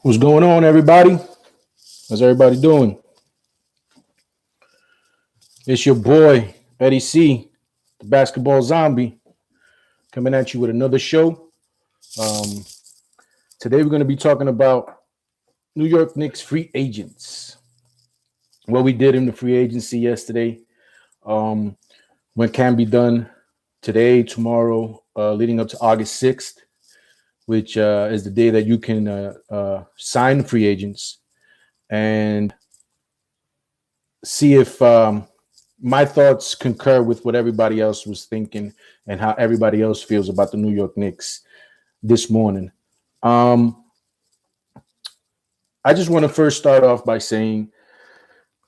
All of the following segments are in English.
What's going on, everybody? How's everybody doing? It's your boy, Eddie C, the basketball zombie, coming at you with another show. Um, Today, we're going to be talking about New York Knicks free agents. What we did in the free agency yesterday, um, what can be done today, tomorrow, leading up to August 6th, which is the day that you can sign free agents and see if my thoughts concur with what everybody else was thinking and how everybody else feels about the New York Knicks this morning. Um, I just want to first start off by saying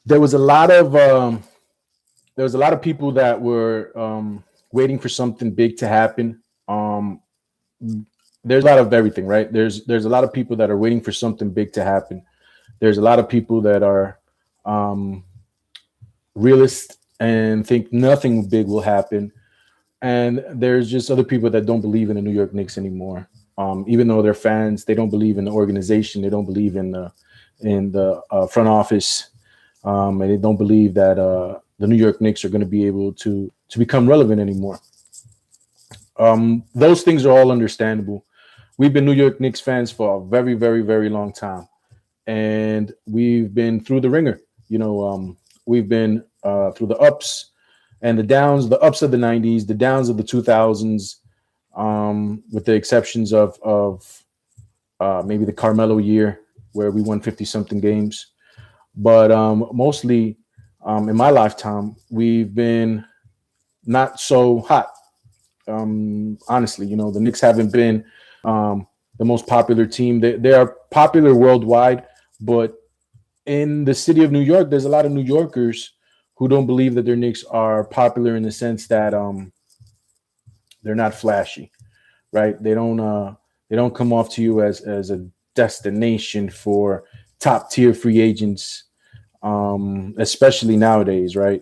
there was a lot of people that were waiting for something big to happen. There's a lot of everything, right? There's a lot of people that are waiting for something big to happen. There's a lot of people that are um, realist and think nothing big will happen. And there's just other people that don't believe in the New York Knicks anymore. Even though they're fans, they don't believe in the organization. They don't believe in the front office, and they don't believe that the New York Knicks are going to be able to become relevant anymore. Those things are all understandable. We've been New York Knicks fans for a very, very, very long time, and we've been through the ringer. We've been through the ups and the downs, the ups of the 90s, the downs of the 2000s, with the exceptions of maybe the Carmelo year where we won 50 something games. But mostly in my lifetime, we've been not so hot. Honestly, the Knicks haven't been the most popular team. They are popular worldwide, but in the city of New York, there's a lot of New Yorkers who don't believe that their Knicks are popular in the sense that they're not flashy, right? They don't come off to you as a destination for top tier free agents, especially nowadays, right?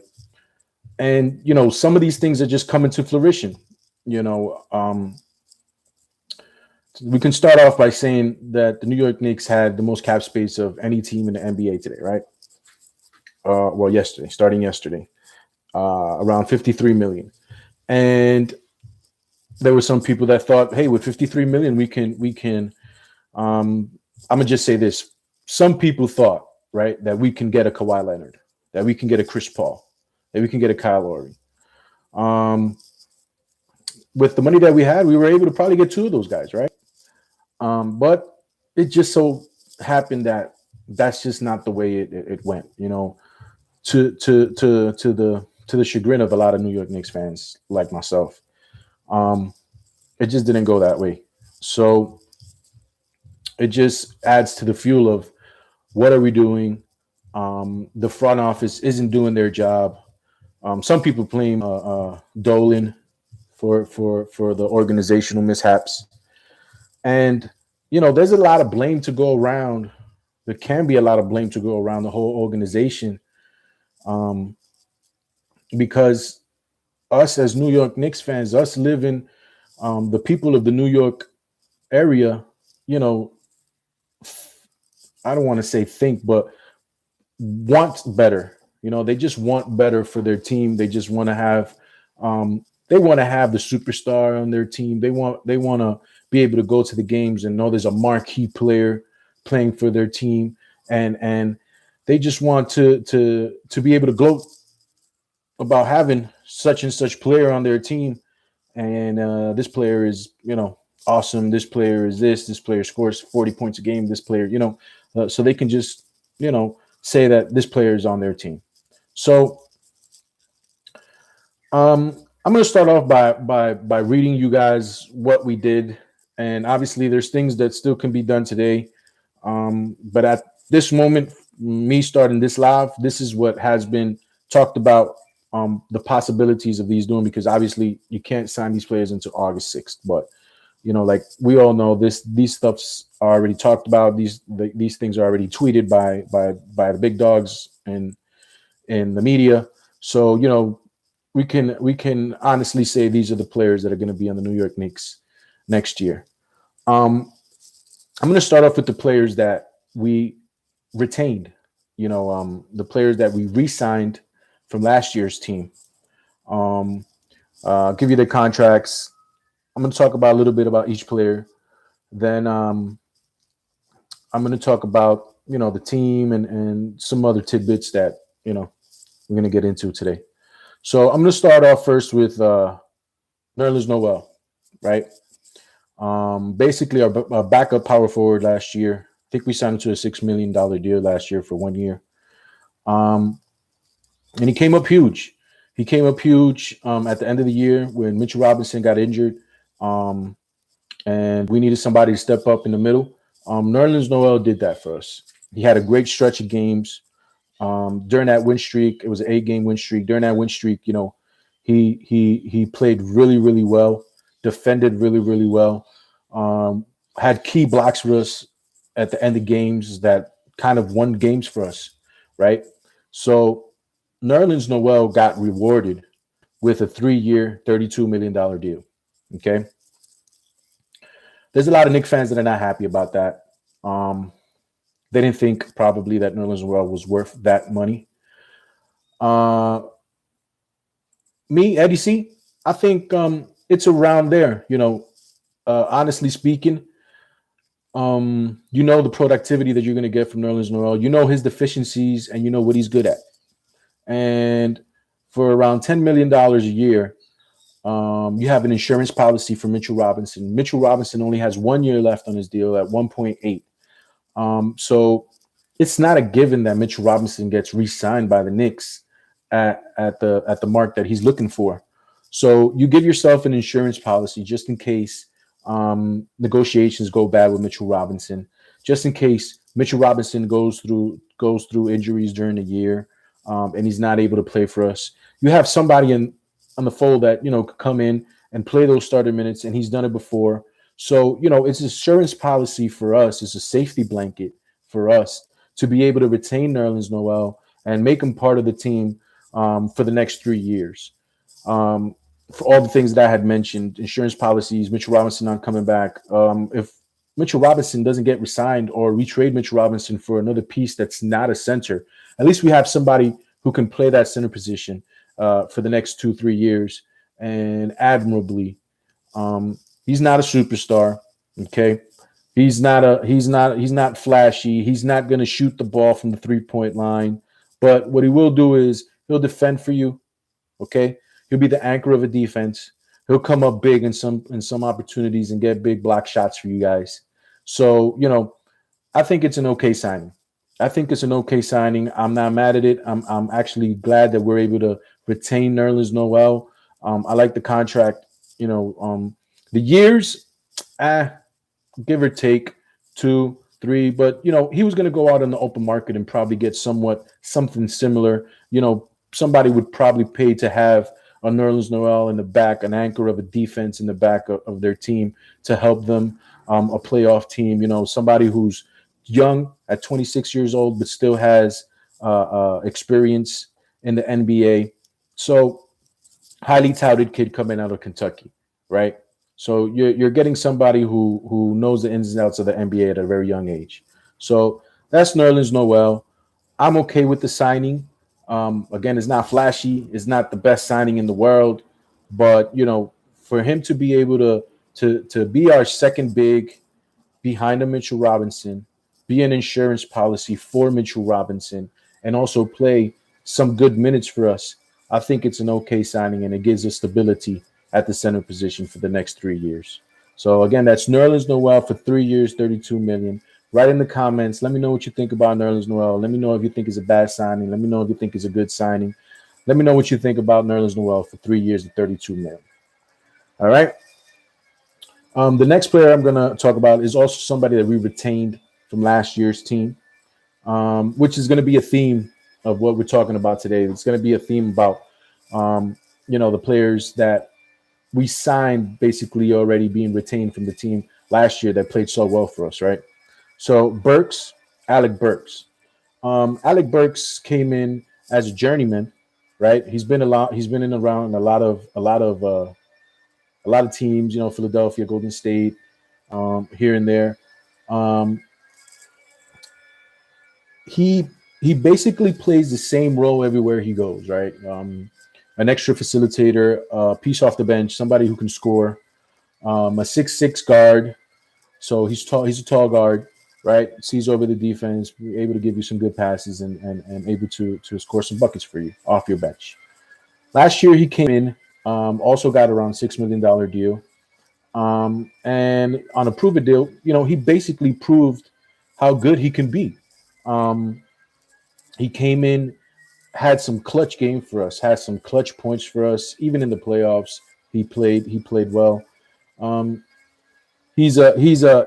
And some of these things are just coming to fruition. You know, um, we can start off by saying that the New York Knicks had the most cap space of any team in the NBA today, right? Well, yesterday, starting yesterday, around 53 million. And there were some people that thought, hey, with 53 million, we can. I'm gonna just say this: some people thought, right, that we can get a Kawhi Leonard, that we can get a Chris Paul, that we can get a Kyle Lowry. Um, with the money that we had, we were able to probably get two of those guys, right? But it just so happened that that's just not the way it went. To the chagrin of a lot of New York Knicks fans like myself. Um, it just didn't go that way. So it just adds to the fuel of what are we doing? The front office isn't doing their job. Some people blame Dolan for the organizational mishaps, and there's a lot of blame to go around. There can be a lot of blame to go around the whole organization, um, because us as New York Knicks fans, us living, the people of the New York area, you know, I don't want to say think, but want better. They just want better for their team. They just want to have, the superstar on their team. They want to be able to go to the games and know there's a marquee player playing for their team, and they just want to be able to gloat about having such and such player on their team. And this player is, awesome. This player is this. This player scores 40 points a game. This player, so they can just, say that this player is on their team. So I'm going to start off by reading you guys what we did, and obviously there's things that still can be done today. But at this moment, me starting this live, this is what has been talked about. The possibilities of these doing, because obviously you can't sign these players until August 6th. But like we all know, these stuffs are already talked about. These things are already tweeted by the big dogs and in the media. So we can honestly say these are the players that are going to be on the New York Knicks next year. Um, I'm going to start off with the players that we retained. The players that we re-signed from last year's team. Um, give you the contracts. I'm going to talk about a little bit about each player. Then I'm going to talk about the team and some other tidbits that we're going to get into today. So I'm going to start off first with Nerlens Noel, right? Basically, our backup power forward last year. I think we signed him to a $6 million deal last year for 1 year. Um, and he came up huge. He came up huge at the end of the year when Mitchell Robinson got injured, and we needed somebody to step up in the middle. Nerlens Noel did that for us. He had a great stretch of games during that win streak. It was an 8-game win streak. During that win streak, he played really, really well, defended really, really well, had key blocks for us at the end of games that kind of won games for us, right? So Nerlens Noel got rewarded with a 3-year, $32 million deal. Okay. There's a lot of Knicks fans that are not happy about that. They didn't think probably that Nerlens Noel was worth that money. Me, Eddie C, I think it's around there. Honestly speaking, the productivity that you're going to get from Nerlens Noel. You know his deficiencies, and you know what he's good at. And for around $10 million a year, you have an insurance policy for Mitchell Robinson. Mitchell Robinson only has 1 year left on his deal at 1.8. So it's not a given that Mitchell Robinson gets re-signed by the Knicks at the mark that he's looking for. So you give yourself an insurance policy just in case negotiations go bad with Mitchell Robinson, just in case Mitchell Robinson goes through injuries during the year, and he's not able to play for us. You have somebody on the fold that could come in and play those starter minutes, and he's done it before. So it's insurance policy for us. It's a safety blanket for us to be able to retain Nerlens Noel and make him part of the team for the next 3 years. For all the things that I had mentioned, insurance policies, Mitchell Robinson not coming back. If Mitchell Robinson doesn't get resigned, or we trade Mitchell Robinson for another piece that's not a center, at least we have somebody who can play that center position for the next 2-3 years and admirably. He's not a superstar. Okay. He's not flashy. He's not going to shoot the ball from the 3-point line, but what he will do is he'll defend for you. Okay. He'll be the anchor of a defense. He'll come up big in some opportunities and get big block shots for you guys. So, I think it's an okay signing. I'm not mad at it. I'm actually glad that we're able to retain Nerlens Noel. I like the contract. The years, give or take 2, 3, but he was going to go out in the open market and probably get something similar. Somebody would probably pay to have a Nerlens Noel in the back, an anchor of a defense in the back of their team to help them, a playoff team. Somebody who's young at 26 years old, but still has experience in the NBA. So highly touted kid coming out of Kentucky, right? So you're getting somebody who knows the ins and outs of the NBA at a very young age. So that's Nerlens Noel. I'm okay with the signing. Again, it's not flashy. It's not the best signing in the world, but for him to be able to be our second big behind a Mitchell Robinson, be an insurance policy for Mitchell Robinson, and also play some good minutes for us, I think it's an okay signing, and it gives us stability at the center position for the next 3 years. So again, that's Nerlens Noel for 3 years, $32 million. Write in the comments. Let me know what you think about Nerlens Noel. Let me know if you think it's a bad signing. Let me know if you think it's a good signing. Let me know what you think about Nerlens Noel for 3 years and $32 million. All right. The next player I'm going to talk about is also somebody that we retained from last year's team, which is going to be a theme of what we're talking about today. It's going to be a theme about, the players that we signed basically already being retained from the team last year that played so well for us, right? So Alec Burks. Alec Burks came in as a journeyman, right? He's been in around a lot of teams, Philadelphia, Golden State, here and there. Um, he he basically plays the same role everywhere he goes, right? An extra facilitator, piece off the bench, somebody who can score, a 6'6" guard. So he's tall. He's a tall guard, right? Sees over the defense, able to give you some good passes, and able to score some buckets for you off your bench. Last year he came in, also got around $6 million deal, and on a prove it deal, he basically proved how good he can be. Um, he came in, had some clutch game for us, had some clutch points for us, even in the playoffs. He played well. Um, he's a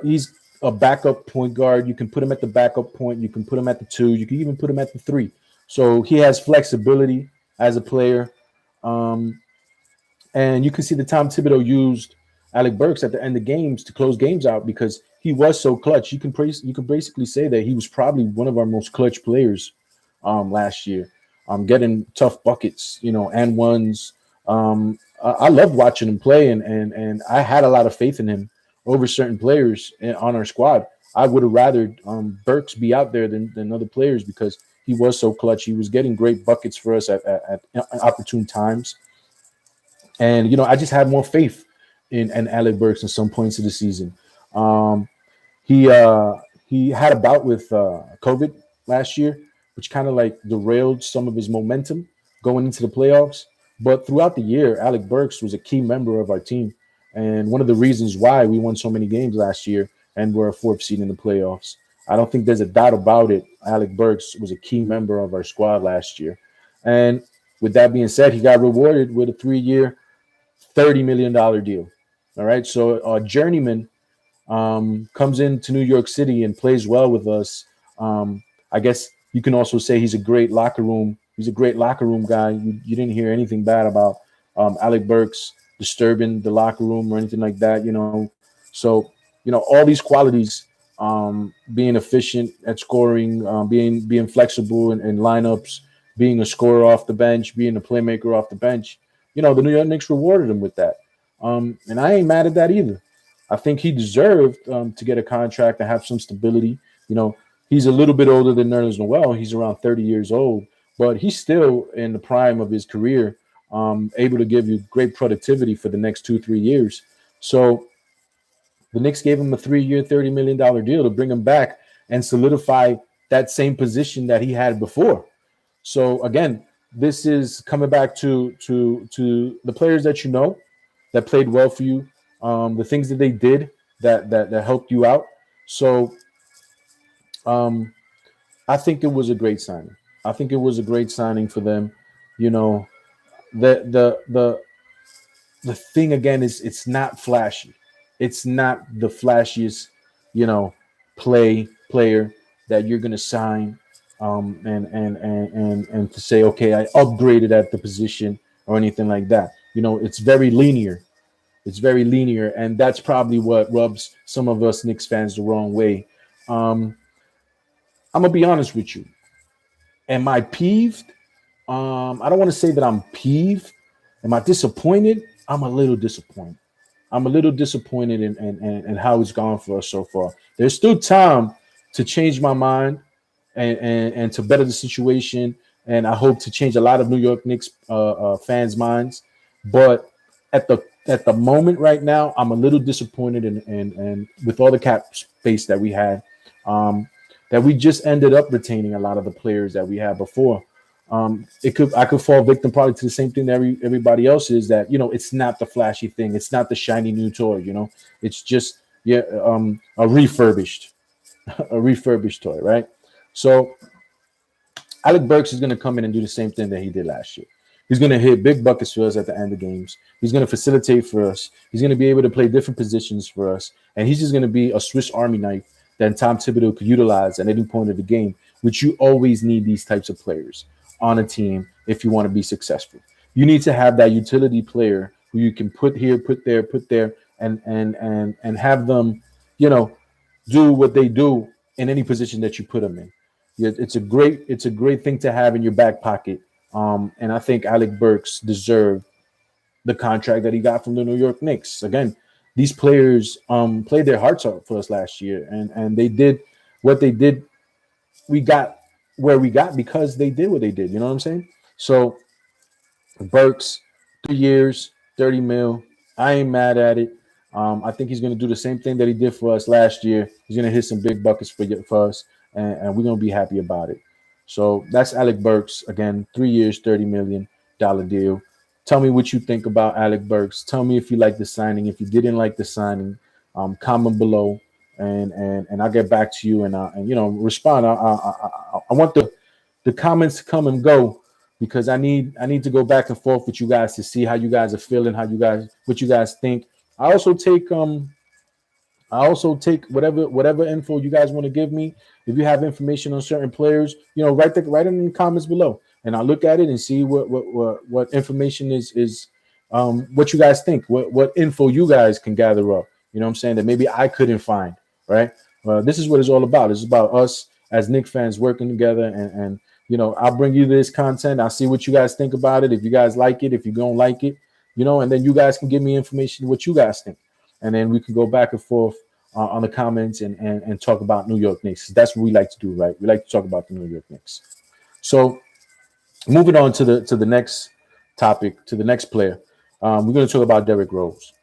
backup point guard. You can put him at the backup point. You can put him at the two. You can even put him at the three. So he has flexibility as a player. Um, and you can see the Tom Thibodeau used Alec Burks at the end of games to close games out because he was so clutch. You can basically say that he was probably one of our most clutch players last year. Getting tough buckets, and ones. I loved watching him play, and I had a lot of faith in him over certain players on our squad. I would have rather Burks be out there than other players because he was so clutch. He was getting great buckets for us at opportune times. And I just had more faith in Alec Burks in some points of the season. Um, he uh, he had a bout with COVID last year, which kind of like derailed some of his momentum going into the playoffs. But throughout the year, Alec Burks was a key member of our team, and one of the reasons why we won so many games last year and were a fourth seed in the playoffs. I don't think there's a doubt about it. Alec Burks was a key member of our squad last year, and with that being said, he got rewarded with a 3-year, $30 million deal. All right, so a journeyman comes into New York City and plays well with us. I guess you can also say he's a great locker room. He's a great locker room guy. You didn't hear anything bad about Alec Burks disturbing the locker room or anything like that. So all these qualities, being efficient at scoring, being flexible in lineups, being a scorer off the bench, being a playmaker off the bench. The New York Knicks rewarded him with that, and I ain't mad at that either. I think he deserved to get a contract and have some stability. He's a little bit older than Nerlens Noel. He's around 30 years old, but he's still in the prime of his career, able to give you great productivity for the next 2-3 years. So the Knicks gave him a 3-year, $30 million deal to bring him back and solidify that same position that he had before. So again, this is coming back to the players that played well for you, the things that they did that helped you out. So I think it was a great signing. I think it was a great signing for them. You know, the the the the thing again is it's not flashy. It's not the flashiest, you know, player that you're gonna sign, and to say, okay, I upgraded at the position or anything like that. It's very linear. It's very linear, and that's probably what rubs some of us Knicks fans the wrong way. Um, I'm gonna be honest with you. Am I peeved? I don't want to say that I'm peeved. Am I disappointed? I'm a little disappointed. I'm a little disappointed in how it's gone for us so far. There's still time to change my mind and to better the situation. And I hope to change a lot of New York Knicks fans' minds. But at the moment right now, I'm a little disappointed and with all the cap space that we had, that we just ended up retaining a lot of the players that we had before. I could fall victim probably to the same thing that everybody else is, that it's not the flashy thing, it's not the shiny new toy, it's just a refurbished a refurbished toy, right? So Alec Burks is going to come in and do the same thing that he did last year. He's going to hit big buckets for us at the end of games. He's going to facilitate for us. He's going to be able to play different positions for us, and he's just going to be a Swiss Army knife that Tom Thibodeau could utilize at any point of the game, which you always need these types of players on a team if you want to be successful. You need to have that utility player who you can put here, put there, and have them, do what they do in any position that you put them in. It's a great thing to have in your back pocket. And I think Alec Burks deserved the contract that he got from the New York Knicks. Again, these players played their hearts out for us last year, and they did what they did. We got where we got because they did what they did. You know what I'm saying? So Burks, 3 years, 30 mil. I ain't mad at it. I think he's going to do the same thing that he did for us last year. He's going to hit some big buckets for us, and we're going to be happy about it. So that's Alec Burks. Again, 3 years, $30 million deal. Tell me what you think about Alec Burks. Tell me if you like the signing. If you didn't like the signing, comment below, and I'll get back to you and respond. I want the comments to come and go because I need to go back and forth with you guys to see how you guys are feeling, what you guys think. I also take whatever info you guys want to give me. If you have information on certain players, write it in the comments below, and I'll look at it and see what information is what you guys think, what info you guys can gather up. You know what I'm saying, that maybe I couldn't find. Right? This is what it's all about. It's about us as Knicks fans working together, and I'll bring you this content. I'll see what you guys think about it. If you guys like it, if you don't like it, and then you guys can give me information what you guys think, and then we can go back and forth on the comments and talk about New York Knicks. That's what we like to do, right? We like to talk about the New York Knicks. So moving on to the next topic, to the next player, we're going to talk about Derrick Rose.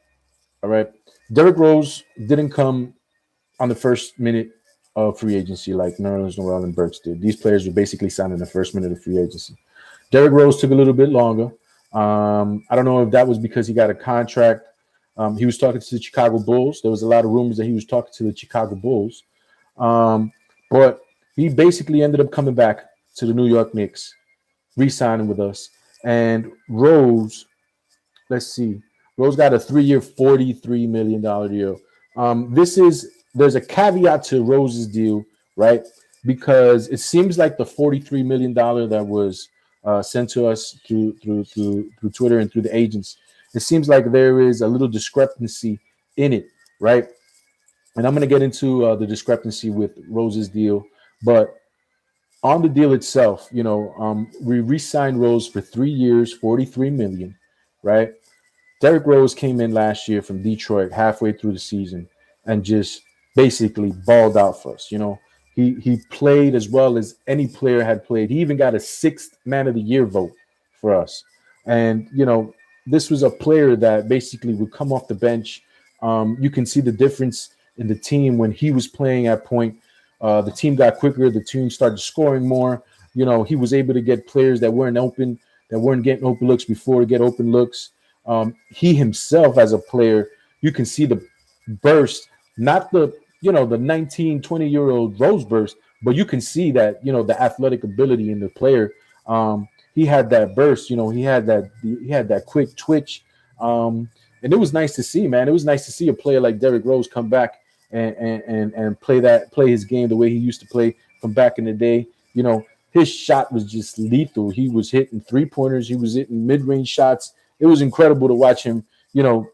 All right, Derrick Rose didn't come on the first minute of free agency like Nerlens Noel and Burks did. These players were basically signed in the first minute of free agency. Derrick Rose took a little bit longer. I don't know if that was because he got a contract. He was talking to the Chicago Bulls. There was a lot of rumors that he was talking to the Chicago Bulls. But he basically ended up coming back to the New York Knicks, re-signing with us. And Rose, let's see, Rose got a 3-year, $43 million deal. There's a caveat to Rose's deal, right? Because it seems like the $43 million that was sent to us through Twitter and through the agents, it seems like there is a little discrepancy in it, right? And I'm going to get into the discrepancy with Rose's deal, but on the deal itself, we re-signed Rose for 3 years, $43 million, right? Derrick Rose came in last year from Detroit halfway through the season and just basically balled out for us. He played as well as any player had played. He even got a 6th Man of the Year vote for us. And, this was a player that basically would come off the bench. You can see the difference in the team when he was playing at point. The team got quicker. The team started scoring more. He was able to get players that weren't getting open looks before to get open looks. He himself as a player, you can see the burst, not the 19, 20-year-old Rose burst, but you can see that, the athletic ability in the player. He had that burst, he had that quick twitch. And it was nice to see, man. It was nice to see a player like Derrick Rose come back and play his game the way he used to play from back in the day. His shot was just lethal. He was hitting 3-pointers. He was hitting mid-range shots. It was incredible to watch him,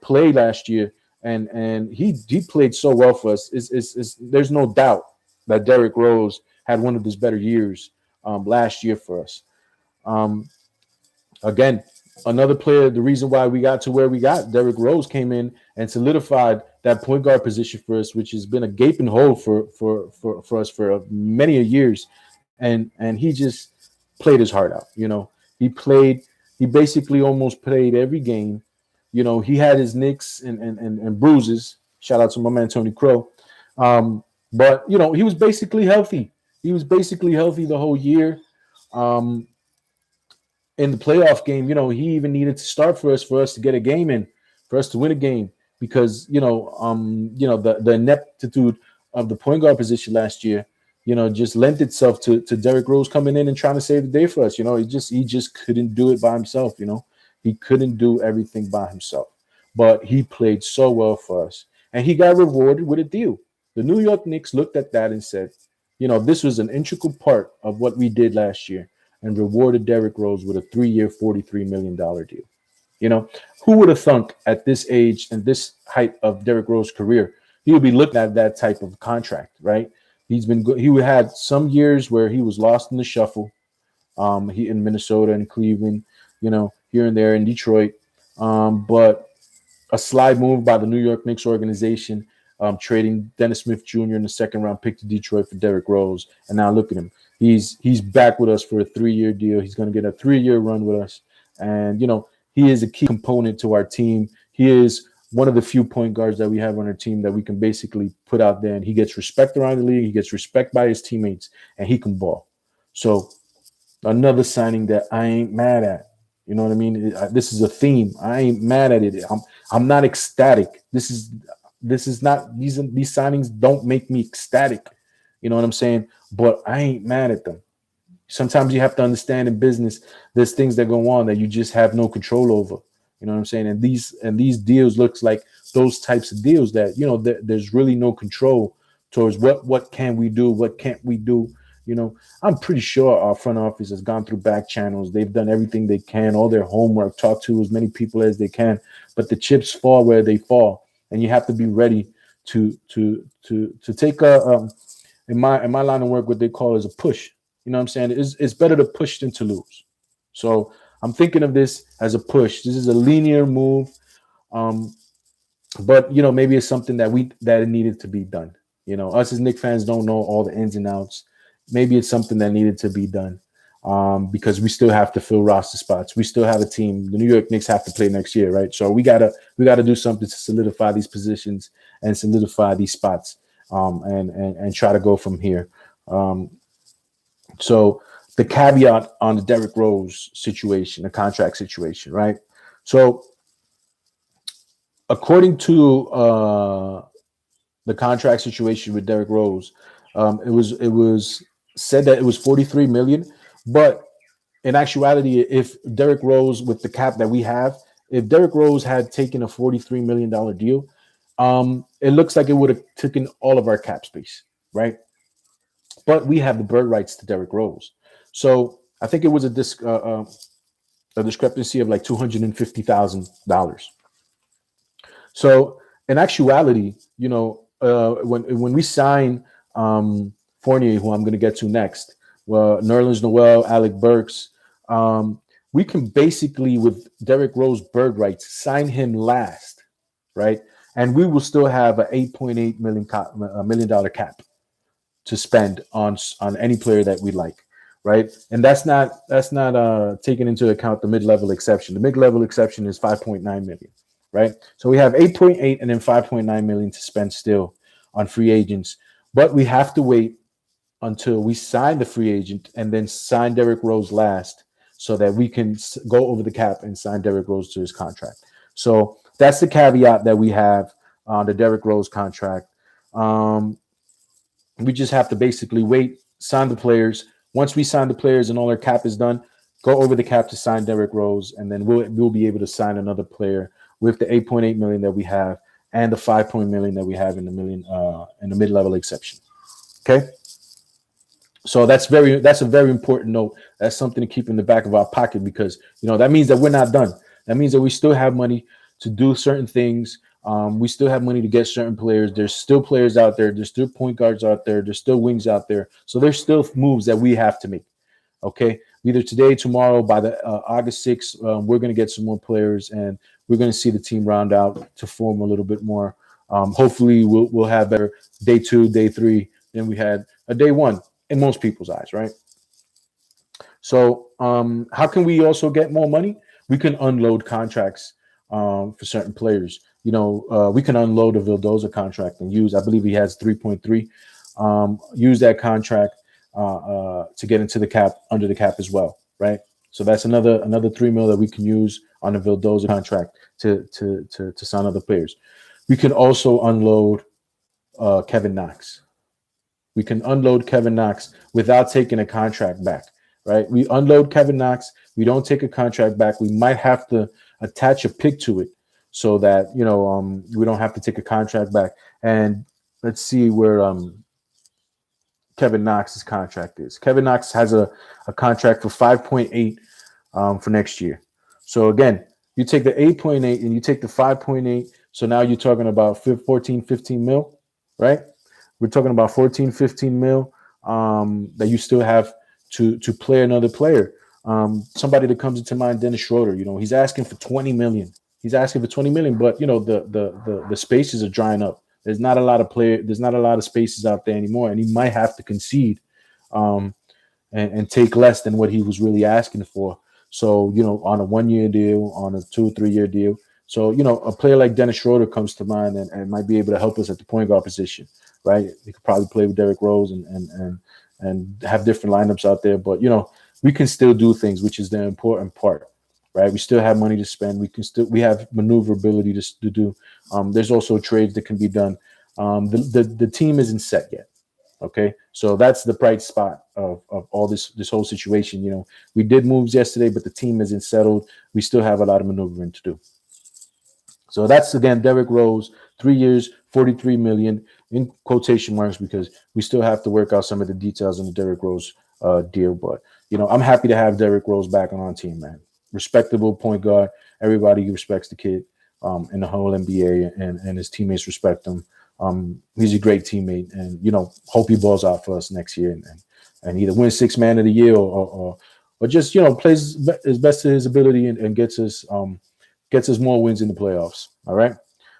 play last year. And he played so well for us. There's no doubt that Derrick Rose had one of his better years last year for us. Again, another player, the reason why we got to where we got, Derrick Rose came in and solidified that point guard position for us, which has been a gaping hole for us for many years. And he just played his heart out. He basically almost played every game. He had his nicks and bruises. Shout out to my man Tony Crow. But he was basically healthy. He was basically healthy the whole year. In the playoff game, he even needed to start for us to get a game in, for us to win a game, because the ineptitude of the point guard position last year, just lent itself to Derrick Rose coming in and trying to save the day for us. He just couldn't do it by himself. He couldn't do everything by himself, but he played so well for us, and he got rewarded with a deal. The New York Knicks looked at that and said, this was an integral part of what we did last year, and rewarded Derrick Rose with a 3-year, $43 million deal. Who would have thunk at this age and this height of Derrick Rose's career, he would be looking at that type of contract, right? He's been good. He had some years where he was lost in the shuffle. He in Minnesota and Cleveland, here and there in Detroit. But a slide move by the New York Knicks organization, trading Dennis Smith Jr. in the second round pick to Detroit for Derrick Rose. And now look at him. He's back with us for a 3-year deal. He's going to get a 3-year run with us. And, he is a key component to our team. He is one of the few point guards that we have on our team that we can basically put out there, and he gets respect around the league. He gets respect by his teammates, and he can ball. So another signing that I ain't mad at. You know what I mean? This is a theme. I ain't mad at it. I'm not ecstatic. This is not these signings don't make me ecstatic. You know what I'm saying? But I ain't mad at them. Sometimes you have to understand in business, there's things that go on that you just have no control over. You know what I'm saying? And these deals looks like those types of deals that, there's really no control towards what can we do, what can't we do. I'm pretty sure our front office has gone through back channels. They've done everything they can, all their homework, talked to as many people as they can, but the chips fall where they fall. And you have to be ready to take in my line of work, what they call is a push. You know what I'm saying? It's better to push than to lose. So I'm thinking of this as a push. This is a linear move. But maybe it's something that it needed to be done. Us as Knicks fans don't know all the ins and outs. Maybe it's something that needed to be done. Because we still have to fill roster spots. We still have a team. The New York Knicks have to play next year, right? So we gotta do something to solidify these positions and solidify these spots, and try to go from here. So the caveat on the Derrick Rose situation, the contract situation, right? So according to the contract situation with Derrick Rose, it was said that it was $43 million, but in actuality, if Derrick Rose, with the cap that we have, if Derrick Rose had taken a $43 million deal, it looks like it would have taken all of our cap space, right? But we have the bird rights to Derrick Rose. So I think it was a discrepancy of like $250,000. So in actuality, when we sign Fournier, who I'm going to get to next, Nerlens Noel, Alec Burks, we can basically, with Derrick Rose bird rights, sign him last, right? And we will still have an $8.8 million cap to spend on any player that we like, right? And that's not taking into account the mid-level exception. The mid-level exception is $5.9 million, right? So we have 8.8 and then 5.9 million to spend still on free agents, but we have to wait until we sign the free agent and then sign Derrick Rose last, so that we can go over the cap and sign Derrick Rose to his contract. So that's the caveat that we have on the Derrick Rose contract. We just have to basically wait, sign the players. Once we sign the players and all our cap is done, go over the cap to sign Derrick Rose, and then we'll be able to sign another player with the 8.8 million that we have and the 5 million that we have in the mid-level exception. Okay. So that's a very important note. That's something to keep in the back of our pocket, because that means that we're not done. That means that we still have money to do certain things. We still have money to get certain players. There's still players out there. There's still point guards out there. There's still wings out there. So there's still moves that we have to make. Okay, either today, tomorrow, by the August 6th, we're going to get some more players, and we're going to see the team round out to form a little bit more. Hopefully, we'll have better day 2, day 3 than we had a day 1 in most people's eyes, right? So how can we also get more money? We can unload contracts for certain players. We can unload a Vildoza contract and use, I believe he has 3.3, use that contract to get into the cap, under the cap as well, right? So that's another $3 million that we can use on the Vildoza contract to sign other players. We can also unload Kevin Knox. We can unload Kevin Knox without taking a contract back, right? We unload Kevin Knox. We don't take a contract back. We might have to attach a pick to it so that, we don't have to take a contract back. And let's see where Kevin Knox's contract is. Kevin Knox has a contract for 5.8 for next year. So again, you take the 8.8 and you take the 5.8. So now you're talking about 15 mil, right? We're talking about 15 mil that you still have to play another player. Somebody that comes into mind, Dennis Schroeder. He's asking for 20 million. He's asking for 20 million, but the spaces are drying up. There's not a lot of there's not a lot of spaces out there anymore, and he might have to concede um, and take less than what he was really asking for. So, on a 1 year deal, on a 2 or 3 year deal. So, a player like Dennis Schroeder comes to mind and might be able to help us at the point guard position, right? He could probably play with Derrick Rose and have different lineups out there. But, we can still do things, which is the important part, right? We still have money to spend. We have maneuverability to do. There's also trades that can be done. The team isn't set yet. Okay, so that's the bright spot of all this whole situation. We did moves yesterday, but the team isn't settled. We still have a lot of maneuvering to do. So that's again Derrick Rose, 3 years, 43 million in quotation marks because we still have to work out some of the details on the Derrick Rose deal. But I'm happy to have Derrick Rose back on our team, man. Respectable point guard. Everybody respects the kid in the whole NBA, and his teammates respect him. He's a great teammate, and hope he balls out for us next year and either wins Sixth Man of the Year or just plays as best to his ability and gets us more wins in the playoffs. All right,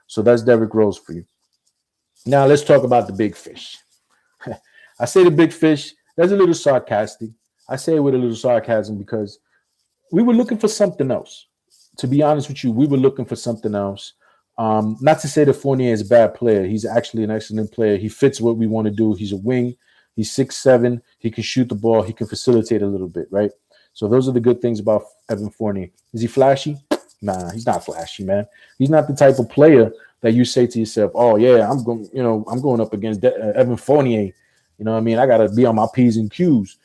so that's Derrick Rose for you. Now let's talk about the big fish. I say the big fish. That's a little sarcastic. I say it with a little sarcasm because we were looking for something else. To be honest with you, we were looking for something else. Not to say that Fournier is a bad player. He's actually an excellent player. He fits what we want to do. He's a wing. He's 6'7". He can shoot the ball. He can facilitate a little bit, right? So those are the good things about Evan Fournier. Is he flashy? Nah, he's not flashy, man. He's not the type of player that you say to yourself, "Oh yeah, I'm going up against Evan Fournier." You know what I mean? I got to be on my P's and Q's.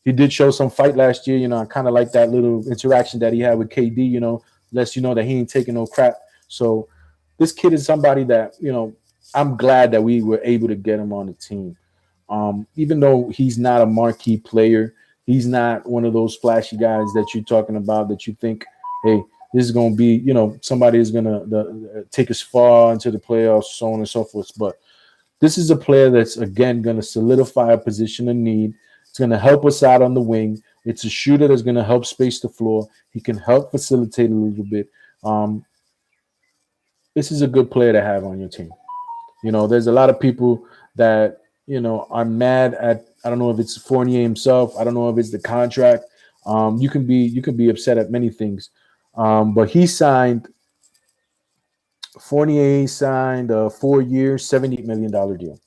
He did show some fight last year. I kind of like that little interaction that he had with KD. Lets you know that he ain't taking no crap. So this kid is somebody that, I'm glad that we were able to get him on the team. Even though he's not a marquee player, he's not one of those flashy guys that you're talking about that you think, hey, this is going to be, somebody is going to take us far into the playoffs, so on and so forth. But this is a player that's, again, going to solidify a position of need. It's going to help us out on the wing. It's a shooter that's going to help space the floor. He can help facilitate a little bit. This is a good player to have on your team. There's a lot of people that, are mad at, I don't know if it's Fournier himself. I don't know if it's the contract. You can be upset at many things. But Fournier signed a 4-year, $78 million deal.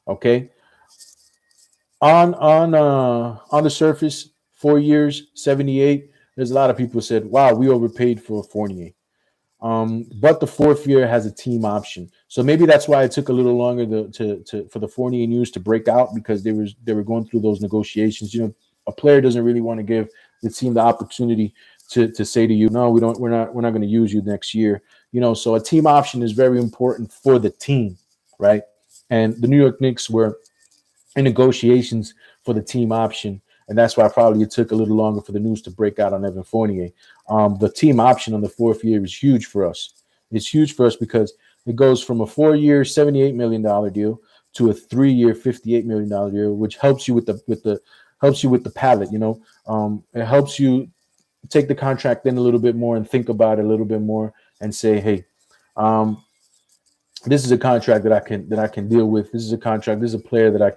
Okay. On the surface, 4 years, 78. There's a lot of people said, wow, we overpaid for Fournier. But the 4th year has a team option, so maybe that's why it took a little longer for the Fournier news to break out because they were going through those negotiations. A player doesn't really want to give the team the opportunity to say to you, no, we're not going to use you next year. So a team option is very important for the team, right? And the New York Knicks were in negotiations for the team option. And that's why probably it took a little longer for the news to break out on Evan Fournier. The team option on the 4th year is huge for us. It's huge for us because it goes from a 4-year, $78 million deal to a 3-year, $58 million deal, which helps you with the palate. It helps you take the contract in a little bit more and think about it a little bit more and say, hey, this is a contract that I can deal with. This is a contract. This is a player that I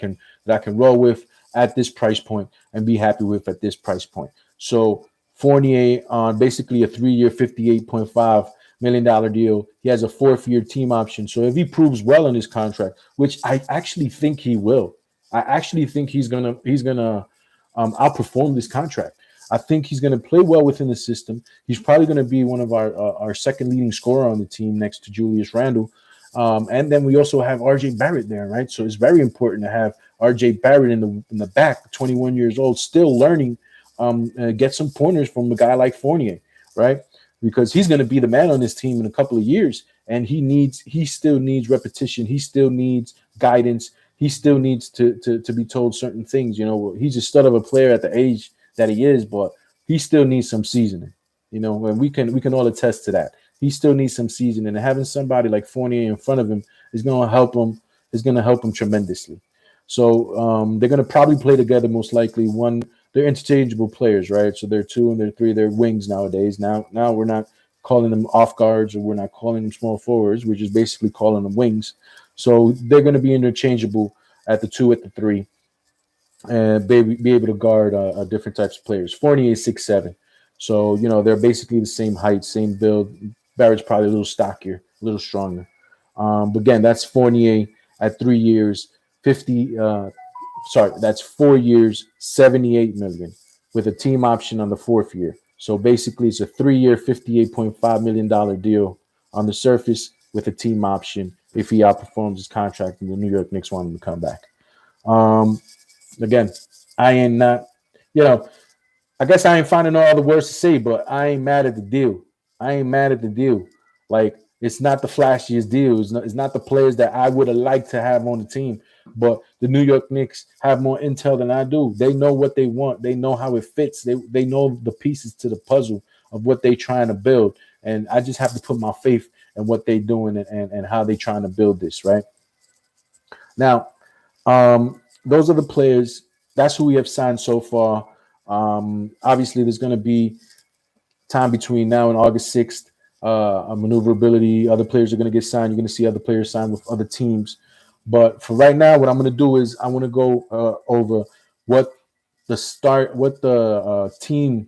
can roll with at this price point and be happy with at this price point. So Fournier on basically a 3-year, $58.5 million deal. He has a 4th-year team option. So if he proves well in his contract, which I actually think he will, I actually think he's gonna outperform this contract. I think he's going to play well within the system. He's probably going to be one of our second leading scorer on the team next to Julius Randle. And then we also have RJ Barrett there, right? So it's very important to have RJ Barrett in the back, 21 years old, still learning, get some pointers from a guy like Fournier, right? Because he's going to be the man on this team in a couple of years, and he still needs repetition. He still needs guidance. He still needs to be told certain things. He's a stud of a player at the age that he is, but he still needs some seasoning. And we can all attest to that. He still needs some seasoning, and having somebody like Fournier in front of him is going to help him. Is going to help him tremendously. So they're going to probably play together most likely. One they're interchangeable players, right? So they're 2 and they're 3, they're wings nowadays. Now we're not calling them off guards, or we're not calling them small forwards. We're just basically calling them wings. So they're going to be interchangeable at the 2, at the 3, and be able to guard different types of players. Fournier is 6'7", so they're basically the same height, same build. Barrett's probably a little stockier, a little stronger. But again, that's Fournier at 3 years, 50. That's 4 years, 78 million, with a team option on the 4th year. So basically, it's a 3-year, $58.5 million deal on the surface with a team option if he outperforms his contract and the New York Knicks want him to come back. Again, I ain't not, I guess I ain't finding all the words to say, but I ain't mad at the deal. I ain't mad at the deal. Like, it's not the flashiest deal. It's not the players that I would have liked to have on the team. But the New York Knicks have more intel than I do. They know what they want. They know how it fits. They know the pieces to the puzzle of what they're trying to build. And I just have to put my faith in what they're doing and how they're trying to build this, right? Now, those are the players. That's who we have signed so far. Obviously, there's going to be time between now and August 6th. Maneuverability. Other players are going to get signed. You're going to see other players sign with other teams. But for right now, what I'm going to do is I want to go over what the team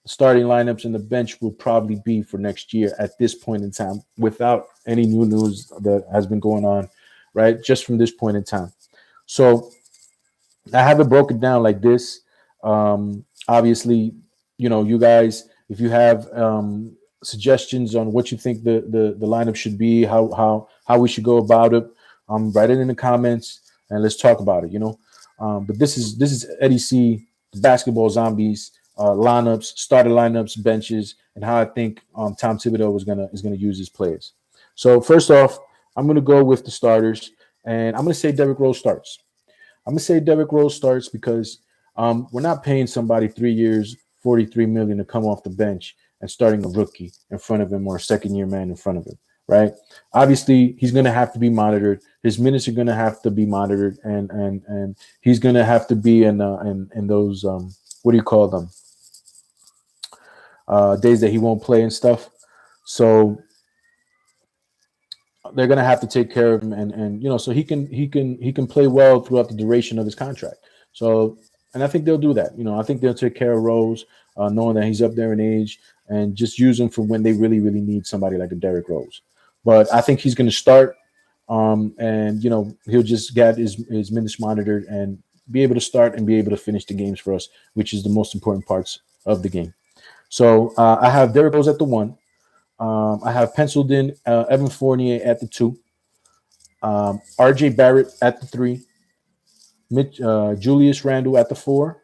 starting lineups and the bench will probably be for next year at this point in time, without any new news that has been going on, right? Just from this point in time. So I have it broken down like this. Obviously, you guys, if you have suggestions on what you think the lineup should be, how we should go about it, write it in the comments and let's talk about it. But this is Eddie C, the Basketball Zombies lineups, starter lineups, benches, and how I think Tom Thibodeau is gonna use his players. So first off, I'm gonna go with the starters, and I'm gonna say Derrick Rose starts. I'm gonna say Derrick Rose starts because we're not paying somebody 3 years, $43 million to come off the bench and starting a rookie in front of him or a second-year man in front of him, right? Obviously, he's going to have to be monitored. His minutes are going to have to be monitored, and he's going to have to be in those what do you call them? Days that he won't play and stuff. So they're going to have to take care of him, and so he can play well throughout the duration of his contract. So, and I think they'll do that. I think they'll take care of Rose, knowing that he's up there in age, and just use him for when they really, really need somebody like a Derrick Rose. But I think he's going to start, and he'll just get his minutes monitored and be able to start and be able to finish the games for us, which is the most important parts of the game. So I have Derrick Rose at the 1. I have penciled in Evan Fournier at the 2, R.J. Barrett at the 3, Julius Randle at the 4,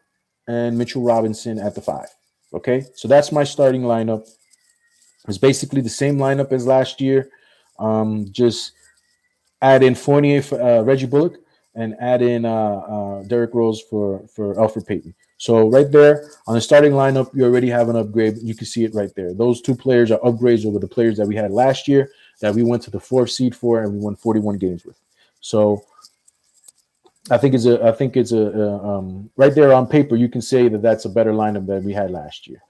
and Mitchell Robinson at the 5. Okay, so that's my starting lineup. It's basically the same lineup as last year. Just add in Fournier for Reggie Bullock and add in Derrick Rose for Elfrid Payton. So right there on the starting lineup, you already have an upgrade. You can see it right there. Those two players are upgrades over the players that we had last year that we went to the 4th seed for and we won 41 games with. So I think it's right there on paper. You can say that that's a better lineup than we had last year.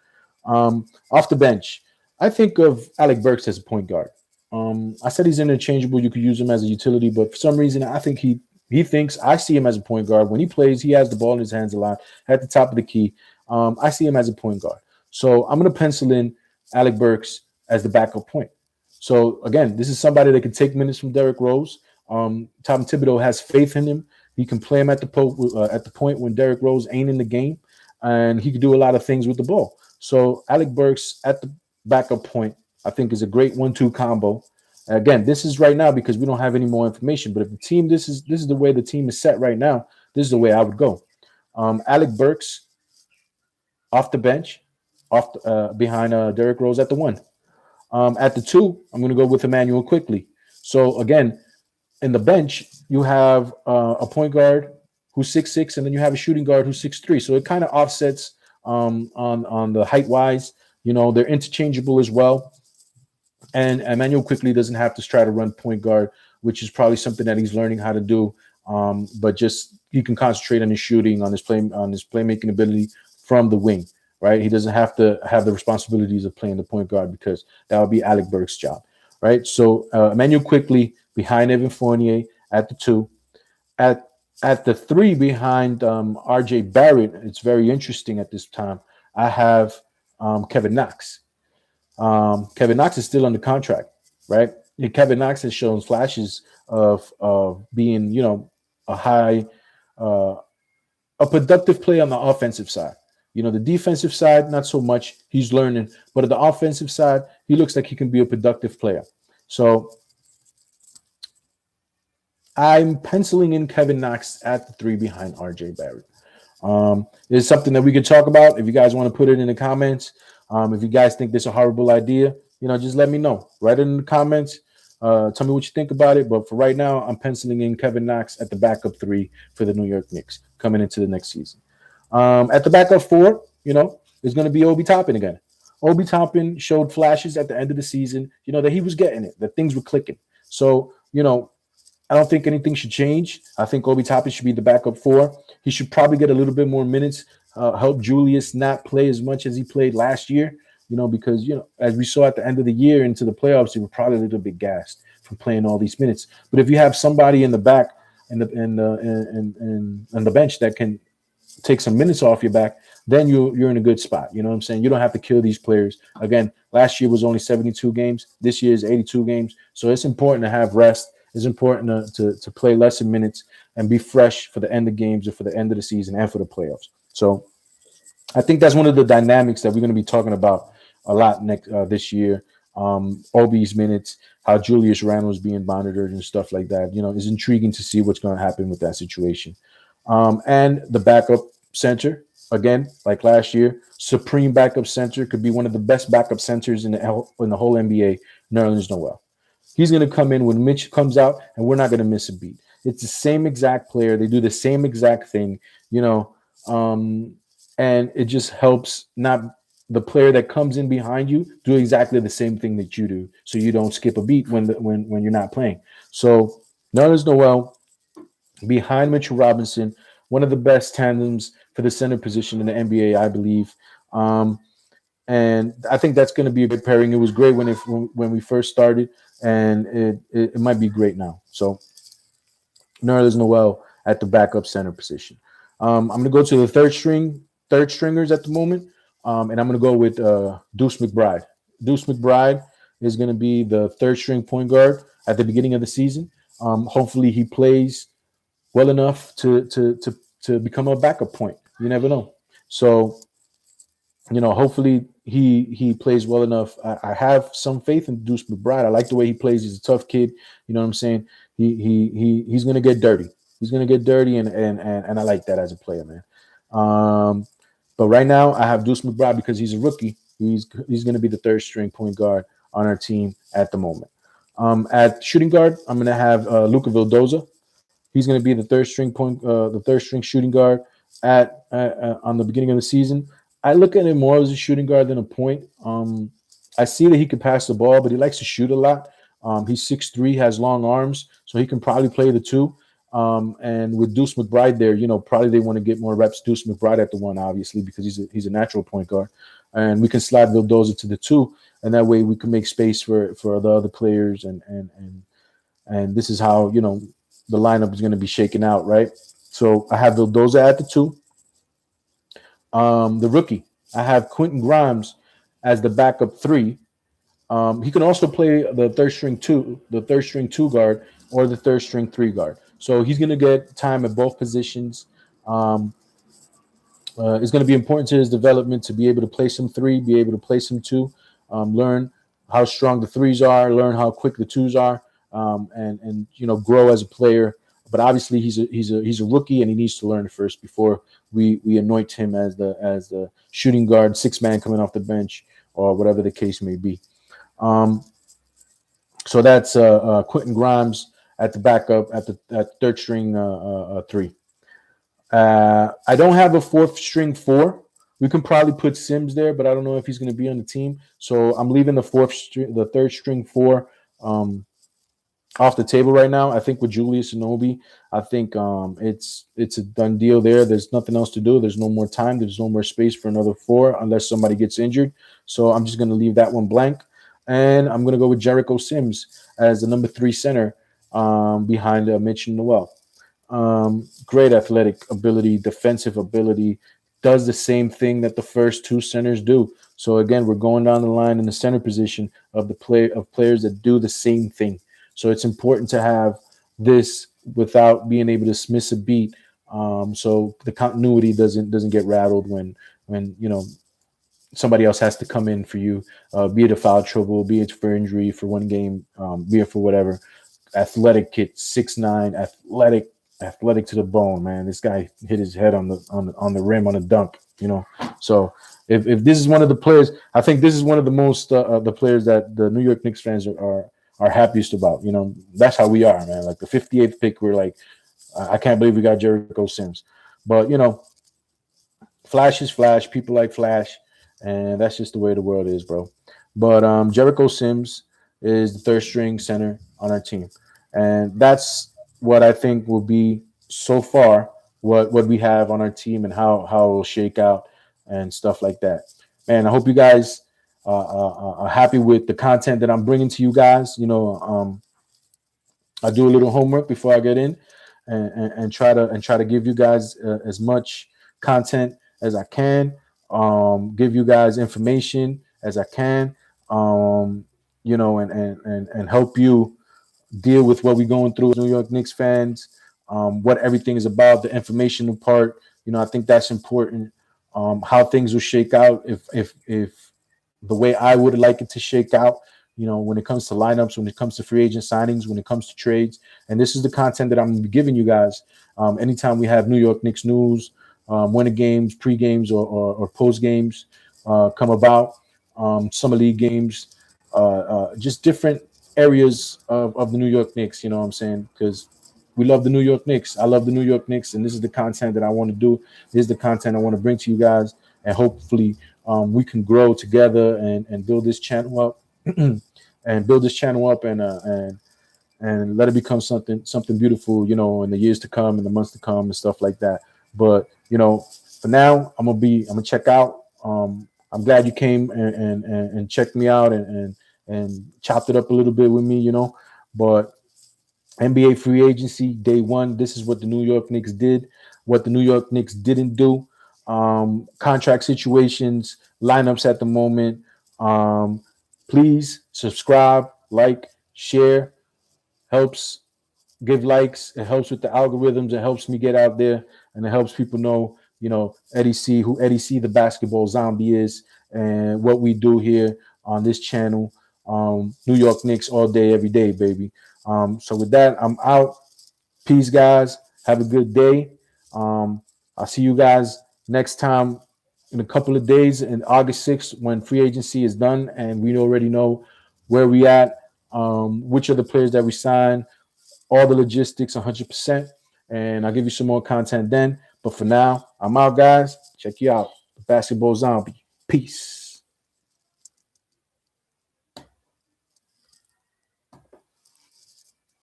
Off the bench, I think of Alec Burks as a point guard. I said he's interchangeable. You could use him as a utility, but for some reason, I think he thinks I see him as a point guard. When he plays, he has the ball in his hands a lot at the top of the key. I see him as a point guard. So I'm going to pencil in Alec Burks as the backup point. So again, this is somebody that can take minutes from Derrick Rose. Tom Thibodeau has faith in him. He can play him at the point when Derrick Rose ain't in the game, and he can do a lot of things with the ball. So Alec Burks at the backup point, I think, is a great 1-2 combo. Again, this is right now because we don't have any more information. But if the team, this is the way the team is set right now, this is the way I would go. Alec Burks off the bench, behind Derrick Rose at the 1. At the 2, I'm going to go with Emmanuel Quickley. So again, in the bench, you have a point guard who's 6'6", and then you have a shooting guard who's 6'3". So it kind of offsets on the height wise. They're interchangeable as well. And Emmanuel Quickley doesn't have to try to run point guard, which is probably something that he's learning how to do. But just he can concentrate on his shooting, on his playmaking ability from the wing, right? He doesn't have to have the responsibilities of playing the point guard because that would be Alec Burks' job, right? So Emmanuel quickly behind Evan Fournier at the 2. At at the 3 behind RJ Barrett, it's very interesting at this time. I have Kevin Knox. Kevin Knox is still under contract, right? And Kevin Knox has shown flashes of being, a high, uh, a productive play on the offensive side. The defensive side, not so much. He's learning, but at the offensive side, he looks like he can be a productive player. So I'm penciling in Kevin Knox at the 3 behind RJ Barrett. It's something that we could talk about. If you guys want to put it in the comments, if you guys think this is a horrible idea, just let me know. Write it in the comments. Tell me what you think about it. But for right now, I'm penciling in Kevin Knox at the backup 3 for the New York Knicks coming into the next season. At the backup 4, is going to be Obi Toppin again. Obi Toppin showed flashes at the end of the season, that he was getting it, that things were clicking. So, I don't think anything should change. I think Obi Toppin should be the backup 4. He should probably get a little bit more minutes, help Julius not play as much as he played last year, because, as we saw at the end of the year into the playoffs, he was probably a little bit gassed from playing all these minutes. But if you have somebody in the back and the bench that can take some minutes off your back, then you're in a good spot. You know what I'm saying? You don't have to kill these players. Again, last year was only 72 games. This year is 82 games. So it's important to have rest. It's important to play less in minutes and be fresh for the end of games or for the end of the season and for the playoffs. So I think that's one of the dynamics that we're going to be talking about a lot this year. Obi's minutes, how Julius Randle is being monitored and stuff like that. It's intriguing to see what's going to happen with that situation. And the backup center, again, like last year, supreme backup center, could be one of the best backup centers in the whole NBA, Nerlens Noel. He's going to come in when Mitch comes out, and we're not going to miss a beat. It's the same exact player. They do the same exact thing, and it just helps not the player that comes in behind you do exactly the same thing that you do, so you don't skip a beat when you're not playing. So Nerlens Noel behind Mitchell Robinson, one of the best tandems for the center position in the NBA, I believe. And I think that's going to be a good pairing. It was great when we first started, and it might be great now. So Nerlens Noel at the backup center position. I'm going to go to the third stringers at the moment, and I'm going to go with Deuce McBride. Deuce McBride is going to be the third string point guard at the beginning of the season. Hopefully he plays well enough to become a backup point. You never know. So, hopefully he plays well enough. I have some faith in Deuce McBride. I like the way he plays. He's a tough kid. You know what I'm saying? He's gonna get dirty. He's gonna get dirty, and I like that as a player, man. But right now I have Deuce McBride because he's a rookie. He's gonna be the third string point guard on our team at the moment. At shooting guard, I'm gonna have Luka Vildoza. He's going to be the third string shooting guard on the beginning of the season. I look at him more as a shooting guard than a point. I see that he can pass the ball, but he likes to shoot a lot. He's 6'3", has long arms, so he can probably play the 2. And with Deuce McBride there, probably they want to get more reps. Deuce McBride at the 1, obviously, because he's a natural point guard, and we can slide Vildoza to the 2, and that way we can make space for the other players, and this is how the lineup is going to be shaken out, right? So I have Vildoza at the 2. The rookie, I have Quentin Grimes as the backup 3. He can also play the third string 2 guard, or the third string 3 guard. So he's going to get time at both positions. It's going to be important to his development to be able to play some 3, be able to play some 2, learn how strong the 3s are, learn how quick the 2s are. And grow as a player, but obviously he's a rookie, and he needs to learn first before we anoint him as the shooting guard, 6-man coming off the bench, or whatever the case may be. So that's Quentin Grimes at the backup at third string 3. I don't have a fourth string 4. We can probably put Sims there, but I don't know if he's going to be on the team. So I'm leaving the third string 4. off the table right now. I think with Julius Anunoby, I think it's a done deal there. There's nothing else to do. There's no more time. There's no more space for another four unless somebody gets injured. So I'm just going to leave that one blank. And I'm going to go with Jericho Sims as the number 3 center behind Mitch Noel. Great athletic ability, defensive ability, does the same thing that the first 2 centers do. So again, we're going down the line in the center position of players that do the same thing. So it's important to have this without being able to miss a beat. So the continuity doesn't get rattled when somebody else has to come in for you, be it a foul trouble, be it for injury for one game, be it for whatever. Athletic kid, 6'9", athletic to the bone, man. This guy hit his head on the rim on a dunk, So if this is one of the players, I think this is one of the most the players that the New York Knicks fans are happiest about. That's how we are, man. Like the 58th pick, we're like, I can't believe we got Jericho Sims. But Flash is Flash. People like Flash, and that's just the way the world is, bro. But Jericho Sims is the third string center on our team, and that's what I think will be so far what we have on our team and how it will shake out and stuff like that. Man, I hope you guys are happy with the content that I'm bringing to you guys. I do a little homework before I get in and try to give you guys as much content as I can, give you guys information as I can, and help you deal with what we're going through as New York Knicks fans, what everything is about, the informational part. I think that's important. How things will shake out if the way I would like it to shake out. When it comes to lineups, when it comes to free agent signings, when it comes to trades, and this is the content that I'm going to be giving you guys. Anytime we have New York Knicks news, winter games, pre games, or post games come about, summer league games, just different areas of the New York Knicks, you know what I'm saying? Because we love the New York Knicks. I love the New York Knicks, and this is the content that I want to do. This is the content I want to bring to you guys, and hopefully we can grow together and build this channel up, and let it become something beautiful, in the years to come, in the months to come, and stuff like that. But for now, I'm gonna check out. I'm glad you came and checked me out and chopped it up a little bit with me, But NBA free agency day 1, this is what the New York Knicks did, what the New York Knicks didn't do. Contract situations, lineups at the moment. Please subscribe, like, share. Helps. Give likes. It helps with the algorithms. It helps me get out there, and it helps people know, Eddie C, who Eddie C, the basketball zombie is, and what we do here on this channel. New York Knicks all day, every day, baby. So with that, I'm out. Peace, guys. Have a good day. I'll see you guys next time in a couple of days in August 6th when free agency is done and we already know where we at, which are the players that we sign, all the logistics 100%. And I'll give you some more content then. But for now, I'm out, guys. Check you out. The Basketball Zombie. Peace.